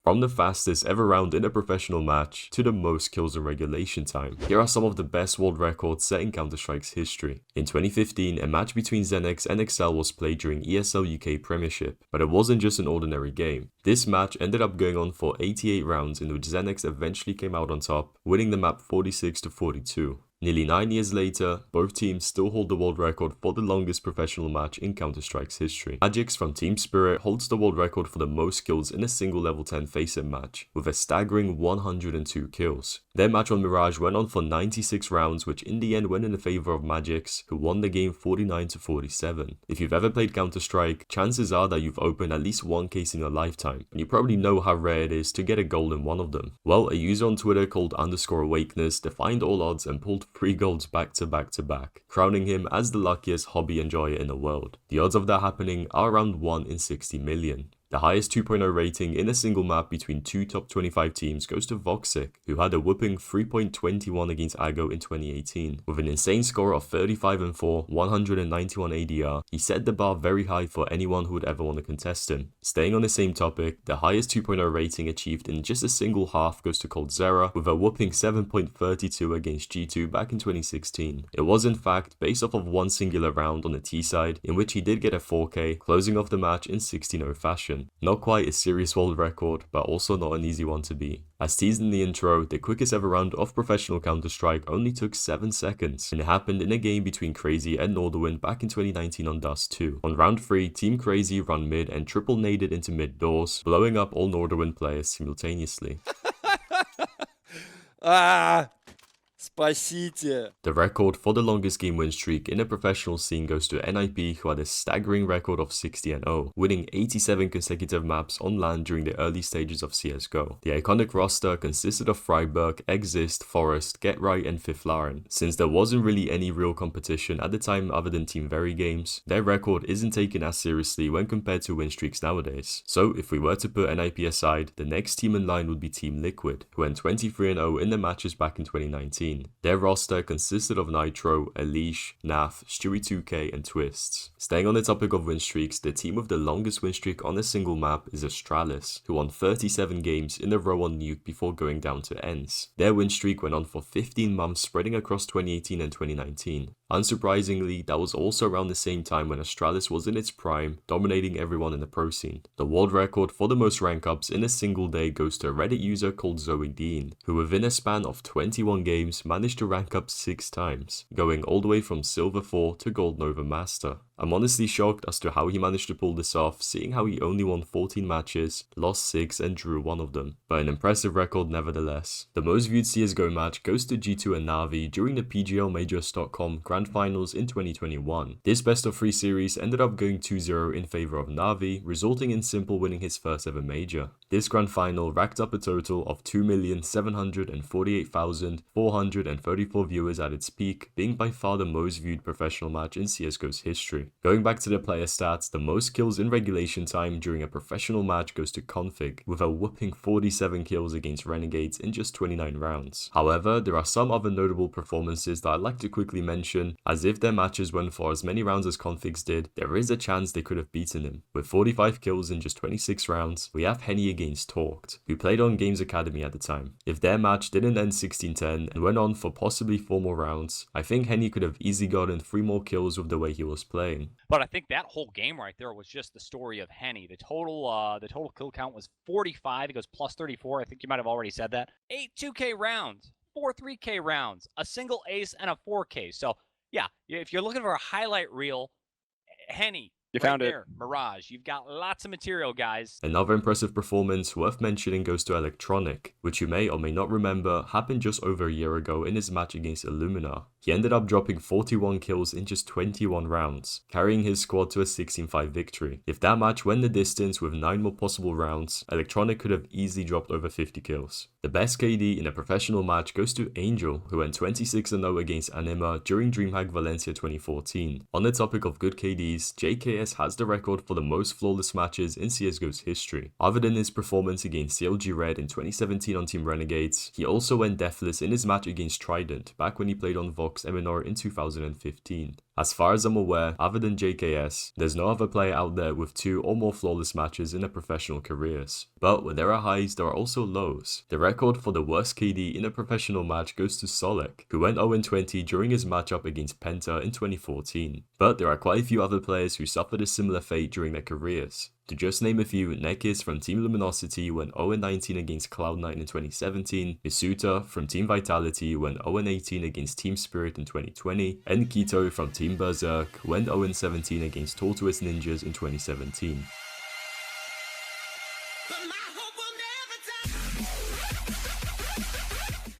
from the fastest ever round in a professional match to the most kills in regulation time. Here are some of the best world records set in Counter-Strike's history. In 2015, a match between Xenix and Excel was played during ESL UK Premiership, but it wasn't just an ordinary game. This match ended up going on for 88 rounds, in which Xenix eventually came out on top, winning the map 46-42. Nearly 9 years later, both teams still hold the world record for the longest professional match in Counter-Strike's history. Magic's from Team Spirit holds the world record for the most kills in a single level 10 Faceit match, with a staggering 102 kills. Their match on Mirage went on for 96 rounds, which in the end went in the favor of Magic's, who won the game 49-47. If you've ever played Counter-Strike, chances are that you've opened at least one case in your lifetime, and you probably know how rare it is to get a gold in one of them. Well, a user on Twitter called _awakeness defied all odds and pulled 3 golds back to back, crowning him as the luckiest hobby enjoyer in the world. The odds of that happening are around 1 in 60 million. The highest 2.0 rating in a single map between two top 25 teams goes to Faceit, who had a whooping 3.21 against csgo in 2018. With an insane score of 35-4, 191 ADR, he set the bar very high for anyone who would ever want to contest him. Staying on the same topic, the highest 2.0 rating achieved in just a single half goes to coldzera, with a whooping 7.32 against G2 back in 2016. It was in fact based off of one singular round on the T side, in which he did get a 4K, closing off the match in 16-0 fashion. Not quite a serious world record, but also not an easy one to beat. As teased in the intro, the quickest ever round of professional Counter-Strike only took 7 seconds, and it happened in a game between Crazy and Norderwind back in 2019 on Dust 2. On round 3, Team Crazy run mid and triple naded into mid doors, blowing up all Norderwind players simultaneously. Спасите! The record for the longest game win streak in a professional scene goes to NIP, who had a staggering record of 60-0, winning 87 consecutive maps on LAN during the early stages of CSGO. The iconic roster consisted of Freiburg, Exist, Forest, Get Right and Fifth Laren. Since there wasn't really any real competition at the time other than Team Very games, their record isn't taken as seriously when compared to win streaks nowadays. So if we were to put NIP aside, the next team in line would be Team Liquid, who went 23-0 in the matches back in 2019. Their roster consisted of Nitro, Elish, Naf, Stewie2K and Twists. Staying on the topic of win streaks, the team with the longest win streak on a single map is Astralis, who won 37 games in a row on Nuke before going down to ENCE. Their win streak went on for 15 months, spreading across 2018 and 2019. Unsurprisingly, that was also around the same time when Astralis was in its prime, dominating everyone in the pro scene. The world record for the most Rankups in a single day goes to a Reddit user called Zoe Dean, who within a span of 21 games managed to rank up 6 times, going all the way from Silver 4 to Gold Nova Master. I'm honestly shocked as to how he managed to pull this off, seeing how he only won 14 matches, lost 6 and drew 1 of them, but an impressive record nevertheless. The most viewed CSGO match goes to G2 and Na'Vi during the PGLmajors.com Grand Finals in 2021. This best of 3 series ended up going 2-0 in favor of Na'Vi, resulting in Simple winning his first ever major. This Grand Final racked up a total of 2,748,434 viewers at its peak, being by far the most viewed professional match in CSGO's history. Going back to the player stats, the most kills in regulation time during a professional match goes to Config, with a whopping 47 kills against Renegades in just 29 rounds. However, there are some other notable performances that I'd like to quickly mention, as if their matches went for as many rounds as Config's did, there is a chance they could have beaten him. With 45 kills in just 26 rounds, we have Henny against Torqued, who played on Games Academy at the time. If their match didn't end 16-10 and went on for possibly 4 more rounds, I think Henny could have easily gotten 3 more kills with the way he was playing. But I think that whole game right there was just the story of Henny. The total kill count was 45. It goes plus 34. I think you might have already said that. 8 2K rounds, 4 3K rounds, a single ace, and a 4K. So yeah, if you're looking for a highlight reel, Henny. You found it. Mirage. You've got lots of material, guys. Another impressive performance worth mentioning goes to Electronic, which you may or may not remember happened just over a year ago in his match against Illumina. He ended up dropping 41 kills in just 21 rounds, carrying his squad to a 16-5 victory. If that match went the distance with 9 more possible rounds, Electronic could have easily dropped over 50 kills. The best KD in a professional match goes to Angel, who went 26-0 against Anima during DreamHack Valencia 2014. On the topic of good KDs, JKS has the record for the most flawless matches in CSGO's history. Other than his performance against CLG Red in 2017 on Team Renegades, he also went deathless in his match against Trident back when he played on Vox MNR in 2015. As far as I'm aware, other than JKS, there's no other player out there with 2 or more flawless matches in their professional careers. But where there are highs, there are also lows. The record for the worst KD in a professional match goes to Solek, who went 0-20 during his matchup against Penta in 2014. But there are quite a few other players who suffered a similar fate during their careers. To just name a few, Nekis from Team Luminosity went 0-19 against Cloud9 in 2017, Isuta from Team Vitality went 0-18 against Team Spirit in 2020, and Kito from Team Berserk went 0-17 against Tortoise Ninjas in 2017.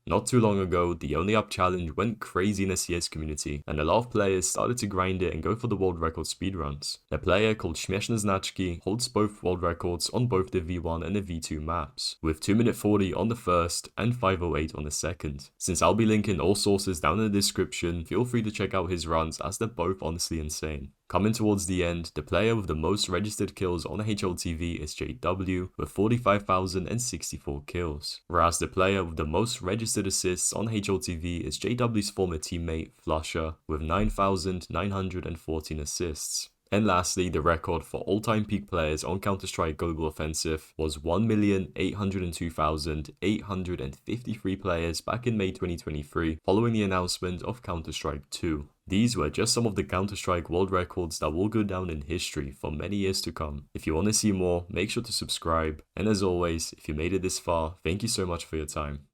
Not too long ago, the Only Up challenge went crazy in the CS community, and a lot of players started to grind it and go for the world record speedruns. A player called Śmieszny holds both world records on both the V1 and the V2 maps, with 2:40 on the first and 5:08 on the second. Since I'll be linking all sources down in the description, feel free to check out his runs as they're both honestly insane. Coming towards the end, the player with the most registered kills on HLTV is JW with 45,064 kills, whereas the player with the most registered assists on HLTV is JW's former teammate Flusher with 9,914 assists. And lastly, the record for all-time peak players on Counter-Strike Global Offensive was 1,802,853 players back in May 2023, following the announcement of Counter-Strike 2. These were just some of the Counter-Strike world records that will go down in history for many years to come. If you want to see more, make sure to subscribe, and as always, if you made it this far, thank you so much for your time.